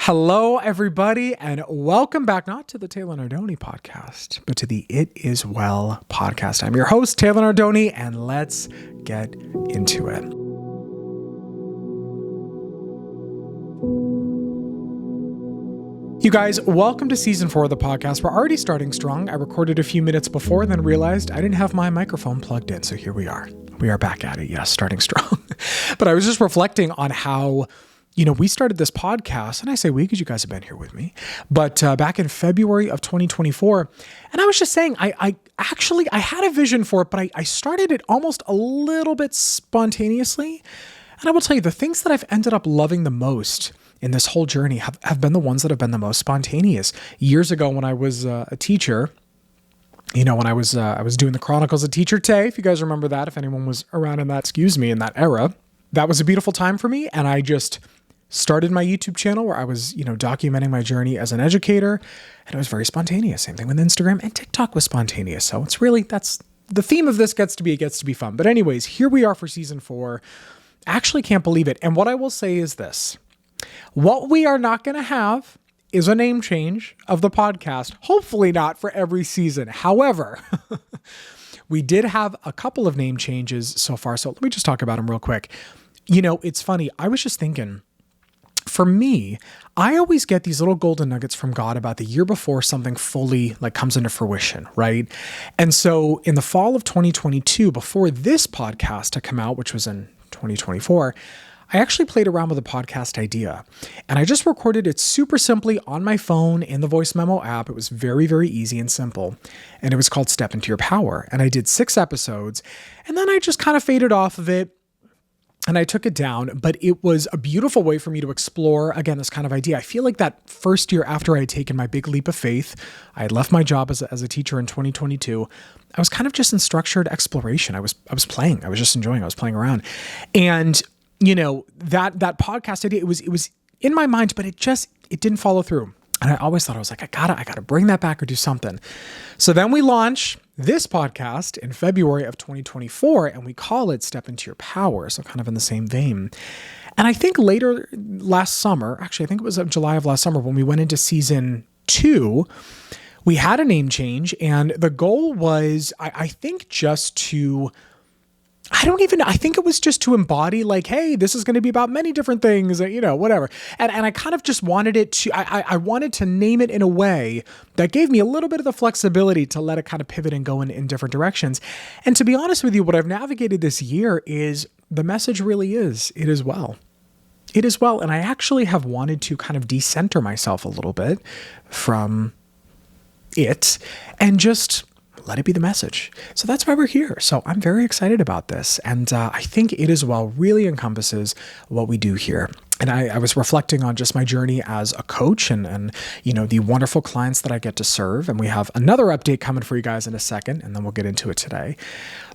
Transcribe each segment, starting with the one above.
Hello, everybody, and welcome back, not to the Taylor Nardoni podcast, but to the It Is Well podcast. I'm your host, Taylor Nardoni, and let's get into it. You guys, welcome to season 4 of the podcast. We're already starting strong. I recorded a few minutes before, then realized I didn't have my microphone plugged in, so here we are. We are back at it, yes, starting strong. But I was just reflecting on how we started this podcast, and I say we because you guys have been here with me, but back in February of 2024, and I was just saying, I had a vision for it, but I started it almost a little bit spontaneously, and I will tell you, the things that I've ended up loving the most in this whole journey have been the ones that have been the most spontaneous. Years ago when I was a teacher, when I was doing the Chronicles of Teacher Tay, if you guys remember that, if anyone was around in that era, that was a beautiful time for me, and I just started my YouTube channel where I was, documenting my journey as an educator, and it was very spontaneous. Same thing with Instagram, and TikTok was spontaneous. So it's really, that's the theme of this gets to be fun. But anyways, here we are for season 4. Actually can't believe it. And what I will say is this: what we are not going to have is a name change of the podcast. Hopefully not for every season. However, we did have a couple of name changes so far. So let me just talk about them real quick. It's funny. I was just thinking, for me, I always get these little golden nuggets from God about the year before something fully comes into fruition, right? And so in the fall of 2022, before this podcast had come out, which was in 2024, I actually played around with a podcast idea, and I just recorded it super simply on my phone in the Voice Memo app. It was very, very easy and simple, and it was called Step Into Your Power. And I did 6 episodes, and then I just kind of faded off of it, and I took it down, but it was a beautiful way for me to explore, again, this kind of idea. I feel like that first year after I had taken my big leap of faith, I had left my job as a teacher in 2022. I was kind of just in structured exploration. I was playing. I was just enjoying. I was playing around. And, that podcast idea, it was in my mind, but it didn't follow through. And I always thought, I gotta bring that back or do something. So then we launch this podcast in February of 2024, and we call it Step Into Your Power. So kind of in the same vein. And I think later last summer, actually, I think it was July of last summer when we went into season 2, we had a name change. And the goal was, I think I think it was just to embody hey, this is going to be about many different things, whatever. And I kind of just wanted it to, I wanted to name it in a way that gave me a little bit of the flexibility to let it kind of pivot and go in different directions. And to be honest with you, what I've navigated this year is the message really is, it is well. It is well. And I actually have wanted to kind of decenter myself a little bit from it and just let it be the message. So that's why we're here. So I'm very excited about this. And I think It Is Well really encompasses what we do here. And I was reflecting on just my journey as a coach and the wonderful clients that I get to serve. And we have another update coming for you guys in a second, and then we'll get into it today.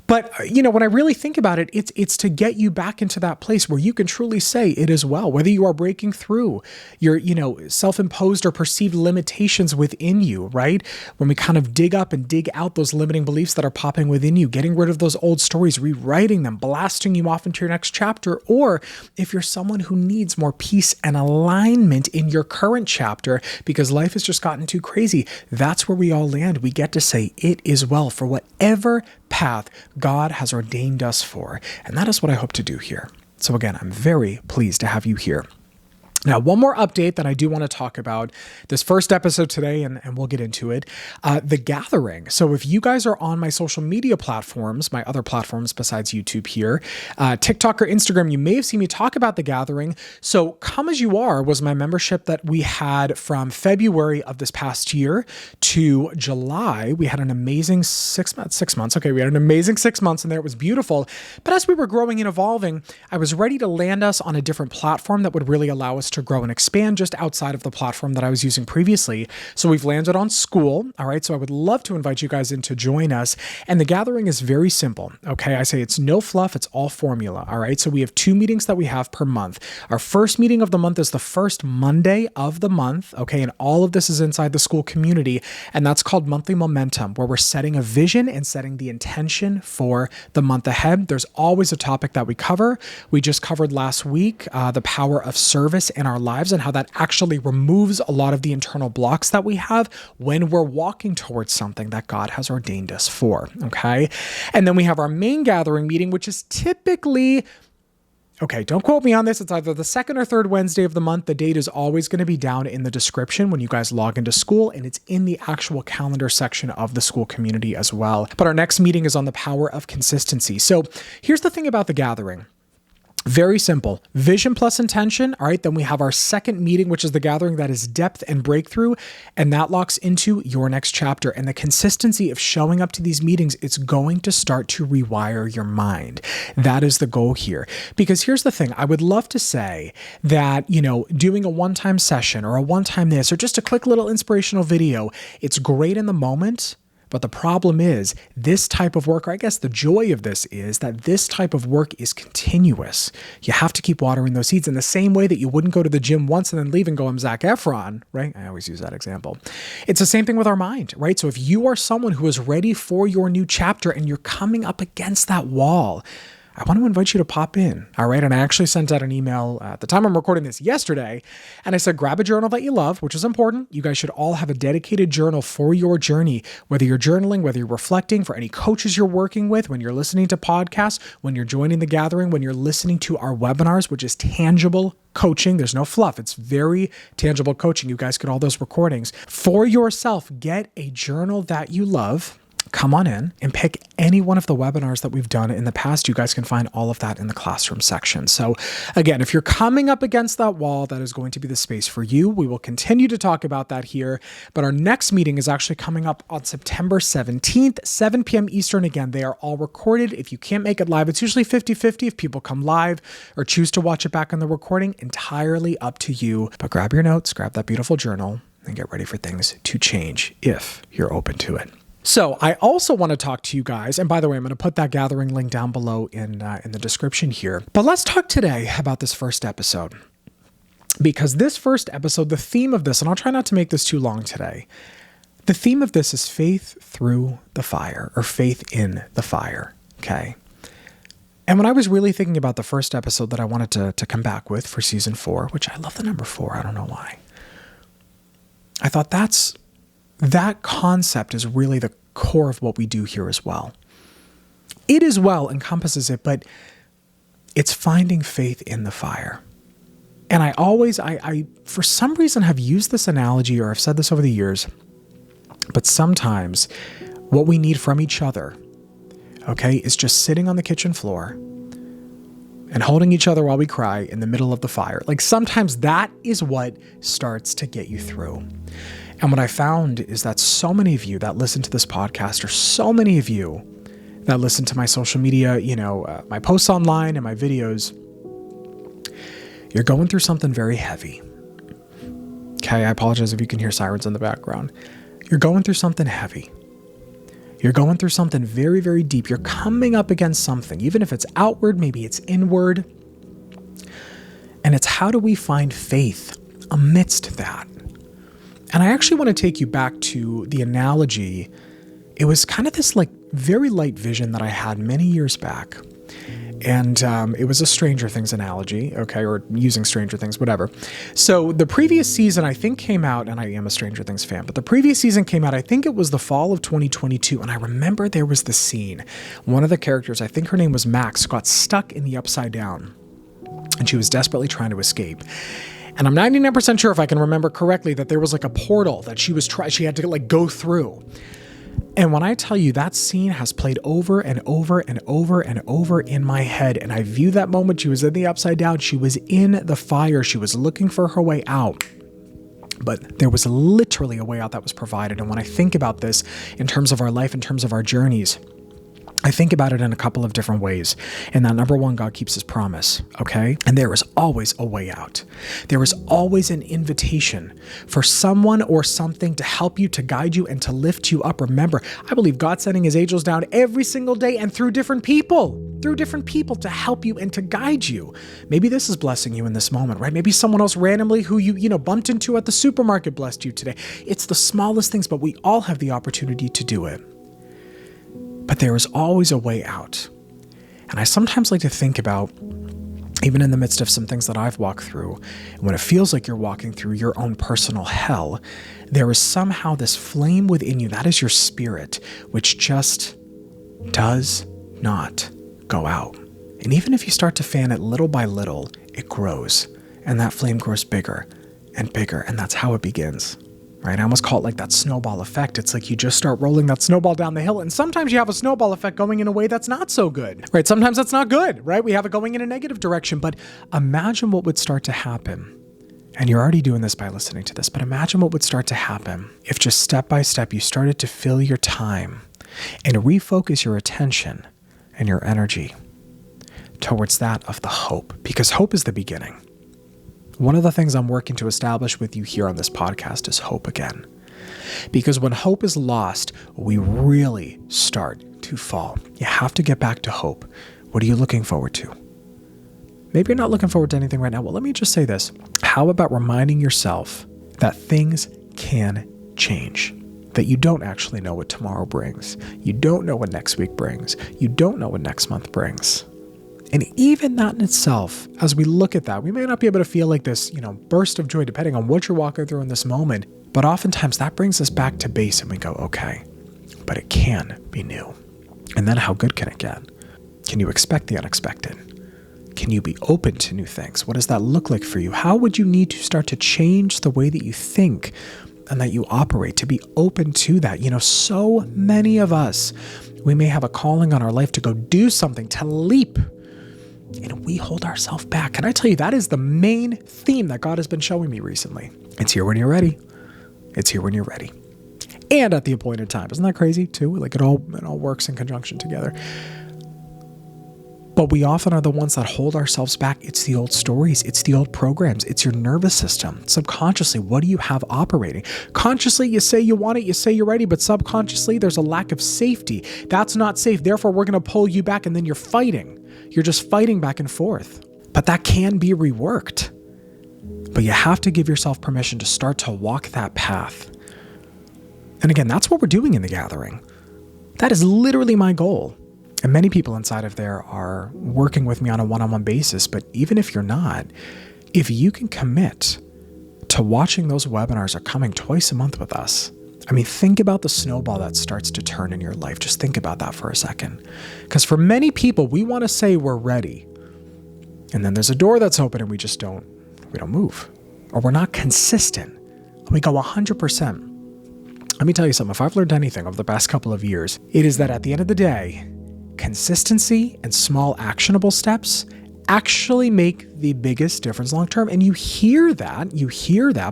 But, when I really think about it, it's to get you back into that place where you can truly say it is well, whether you are breaking through your, self-imposed or perceived limitations within you, right? When we kind of dig up and dig out those limiting beliefs that are popping within you, getting rid of those old stories, rewriting them, blasting you off into your next chapter. Or if you're someone who needs more peace and alignment in your current chapter because life has just gotten too crazy, that's where we all land. We get to say it is well for whatever path God has ordained us for. And that is what I hope to do here. So again, I'm very pleased to have you here. Now, one more update that I do want to talk about this first episode today, and we'll get into it, The Gathering. So if you guys are on my social media platforms, my other platforms besides YouTube here, TikTok or Instagram, you may have seen me talk about The Gathering. So Come As You Are was my membership that we had from February of this past year to July. We had an amazing 6 months. Okay, we had an amazing 6 months in there. It was beautiful. But as we were growing and evolving, I was ready to land us on a different platform that would really allow us to grow and expand just outside of the platform that I was using previously. So we've landed on School. All right. So I would love to invite you guys in to join us. And The Gathering is very simple. Okay. I say it's no fluff. It's all formula. All right. So we have 2 meetings that we have per month. Our first meeting of the month is the first Monday of the month. Okay. And all of this is inside the School community. And that's called Monthly Momentum, where we're setting a vision and setting the intention for the month ahead. There's always a topic that we cover. We just covered last week, the power of service in our lives and how that actually removes a lot of the internal blocks that we have when we're walking towards something that God has ordained us for, okay? And then we have our main gathering meeting, which is typically, okay, don't quote me on this. It's either the second or third Wednesday of the month. The date is always going to be down in the description when you guys log into school, and it's in the actual calendar section of the school community as well. But our next meeting is on the power of consistency. So here's the thing about the gathering. Very simple. Vision plus intention. All right. Then we have our second meeting, which is the gathering that is depth and breakthrough. And that locks into your next chapter. And the consistency of showing up to these meetings, it's going to start to rewire your mind. That is the goal here. Because here's the thing. I would love to say that, doing a one-time session or a one-time this, or just a quick little inspirational video, it's great in the moment. But the problem is this type of work, or I guess the joy of this is that this type of work is continuous. You have to keep watering those seeds in the same way that you wouldn't go to the gym once and then leave and go, I'm Zac Efron, right? I always use that example. It's the same thing with our mind, right? So if you are someone who is ready for your new chapter and you're coming up against that wall, I want to invite you to pop in, all right? And I actually sent out an email at the time I'm recording this yesterday, and I said, grab a journal that you love, which is important. You guys should all have a dedicated journal for your journey, whether you're journaling, whether you're reflecting, for any coaches you're working with, when you're listening to podcasts, when you're joining the gathering, when you're listening to our webinars, which is tangible coaching. There's no fluff. It's very tangible coaching. You guys get all those recordings. For yourself, get a journal that you love. Come on in and pick any one of the webinars that we've done in the past. You guys can find all of that in the classroom section. So again, if you're coming up against that wall, that is going to be the space for you. We will continue to talk about that here, but our next meeting is actually coming up on September 17th, 7 p.m. Eastern. Again, they are all recorded. If you can't make it live, it's usually 50-50 if people come live or choose to watch it back on the recording. Entirely up to you, but grab your notes, grab that beautiful journal, and get ready for things to change if you're open to it. So I also want to talk to you guys, and by the way, I'm going to put that gathering link down below in the description here. But let's talk today about this first episode, because this first episode, the theme of this, and I'll try not to make this too long today, the theme of this is faith through the fire, or faith in the fire, okay? And when I was really thinking about the first episode that I wanted to come back with for season 4, which I love the number 4, I don't know why, I thought that concept is really the core of what we do here as well. It as well encompasses it, but it's finding faith in the fire. And I for some reason have used this analogy, or I've said this over the years, but sometimes what we need from each other, okay, is just sitting on the kitchen floor and holding each other while we cry in the middle of the fire. Like sometimes that is what starts to get you through. And what I found is that so many of you that listen to this podcast, or so many of you that listen to my social media, my posts online and my videos, you're going through something very heavy. Okay, I apologize if you can hear sirens in the background. You're going through something heavy. You're going through something very, very deep. You're coming up against something, even if it's outward, maybe it's inward. And it's how do we find faith amidst that? And I actually want to take you back to the analogy. It was kind of this very light vision that I had many years back. And it was a Stranger Things analogy, okay, or using Stranger Things, whatever. So the previous season, I think, came out, and I am a Stranger Things fan, but the previous season came out, I think it was the fall of 2022, and I remember there was the scene. One of the characters, I think her name was Max, got stuck in the Upside Down, and she was desperately trying to escape. And I'm 99% sure, if I can remember correctly, that there was a portal that she had to go through. And when I tell you that scene has played over and over and over and over in my head, and I view that moment, she was in the Upside Down, she was in the fire, she was looking for her way out. But there was literally a way out that was provided. And when I think about this in terms of our life, in terms of our journeys, I think about it in a couple of different ways. And that number one, God keeps his promise, okay? And there is always a way out. There is always an invitation for someone or something to help you, to guide you, and to lift you up. Remember, I believe God's sending his angels down every single day and through different people to help you and to guide you. Maybe this is blessing you in this moment, right? Maybe someone else randomly who you bumped into at the supermarket blessed you today. It's the smallest things, but we all have the opportunity to do it. But there is always a way out. And I sometimes like to think about Even in the midst of some things that I've walked through, when it feels like you're walking through your own personal hell, there is somehow this flame within you, that is your spirit, which just does not go out. And even if you start to fan it little by little, it grows. And that flame grows bigger and bigger. And that's how it begins. Right? I almost call it like that snowball effect. It's like you just start rolling that snowball down the hill. And sometimes you have a snowball effect going in a way that's not so good, right? Sometimes that's not good, right? We have it going in a negative direction. But imagine what would start to happen. And you're already doing this by listening to this, but imagine what would start to happen if just step by step you started to fill your time and refocus your attention and your energy towards that of the hope, because hope is the beginning. One of the things I'm working to establish with you here on this podcast is hope again. Because when hope is lost, we really start to fall. You have to get back to hope. What are you looking forward to? Maybe you're not looking forward to anything right now. Well, let me just say this. How about reminding yourself that things can change? That you don't actually know what tomorrow brings. You don't know what next week brings. You don't know what next month brings. And even that in itself, as we look at that, we may not be able to feel like this, burst of joy depending on what you're walking through in this moment. But oftentimes that brings us back to base and we go, okay, but it can be new. And then how good can it get? Can you expect the unexpected? Can you be open to new things? What does that look like for you? How would you need to start to change the way that you think and that you operate to be open to that? So many of us, we may have a calling on our life to go do something, to leap, and we hold ourselves back. Can I tell you, that is the main theme that God has been showing me recently. It's here when you're ready. It's here when you're ready. And at the appointed time. Isn't that crazy too? Like it all works in conjunction together. But we often are the ones that hold ourselves back. It's the old stories. It's the old programs. It's your nervous system. Subconsciously, what do you have operating? Consciously, you say you want it. You say you're ready. But subconsciously, there's a lack of safety. That's not safe. Therefore, we're going to pull you back and then you're fighting. You're just fighting back and forth. But that can be reworked. But you have to give yourself permission to start to walk that path. And again, that's what we're doing in the gathering. That is literally my goal. And many people inside of there are working with me on a one-on-one basis. But even if you're not, if you can commit to watching those webinars or coming twice a month with us, think about the snowball that starts to turn in your life. Just think about that for a second. Because for many people, we want to say we're ready. And then there's a door that's open and we don't move. Or we're not consistent. We go 100%. Let me tell you something. If I've learned anything over the past couple of years, it is that at the end of the day, consistency and small actionable steps actually make the biggest difference long term. And you hear that,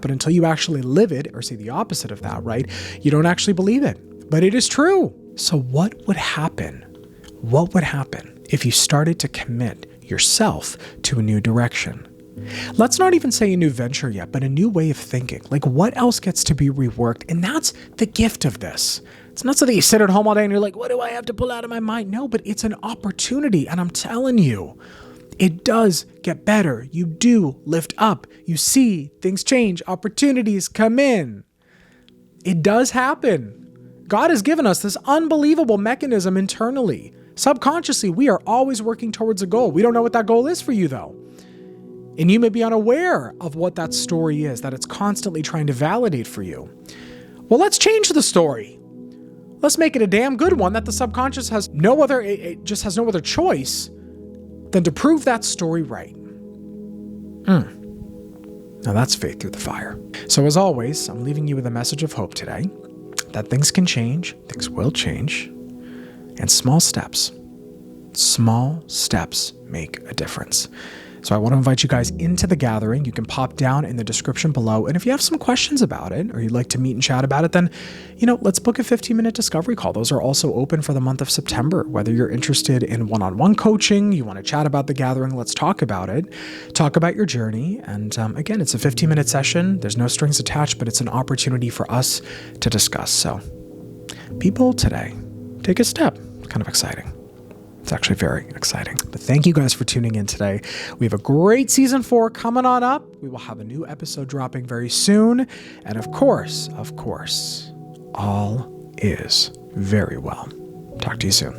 but until you actually live it or see the opposite of that, right? You don't actually believe it, but it is true. So what would happen? What would happen if you started to commit yourself to a new direction? Let's not even say a new venture yet, but a new way of thinking. Like what else gets to be reworked? And that's the gift of this. It's not so that you sit at home all day and you're like, what do I have to pull out of my mind? No, but it's an opportunity. And I'm telling you, it does get better. You do lift up. You see things change. Opportunities come in. It does happen. God has given us this unbelievable mechanism internally. Subconsciously, we are always working towards a goal. We don't know what that goal is for you, though. And you may be unaware of what that story is, that it's constantly trying to validate for you. Well, let's change the story. Let's make it a damn good one that the subconscious has it just has no other choice than to prove that story right. Now that's faith through the fire. So as always, I'm leaving you with a message of hope today, that things can change, things will change, and small steps make a difference. So I want to invite you guys into the gathering. You can pop down in the description below. And if you have some questions about it or you'd like to meet and chat about it, then, let's book a 15-minute discovery call. Those are also open for the month of September. Whether you're interested in one-on-one coaching, you want to chat about the gathering, let's talk about it. Talk about your journey. And again, it's a 15-minute session. There's no strings attached, but it's an opportunity for us to discuss. So be bold today. Take a step. Kind of exciting. It's actually very exciting. But thank you guys for tuning in today. We have a great season 4 coming on up. We will have a new episode dropping very soon. And of course, all is very well. Talk to you soon.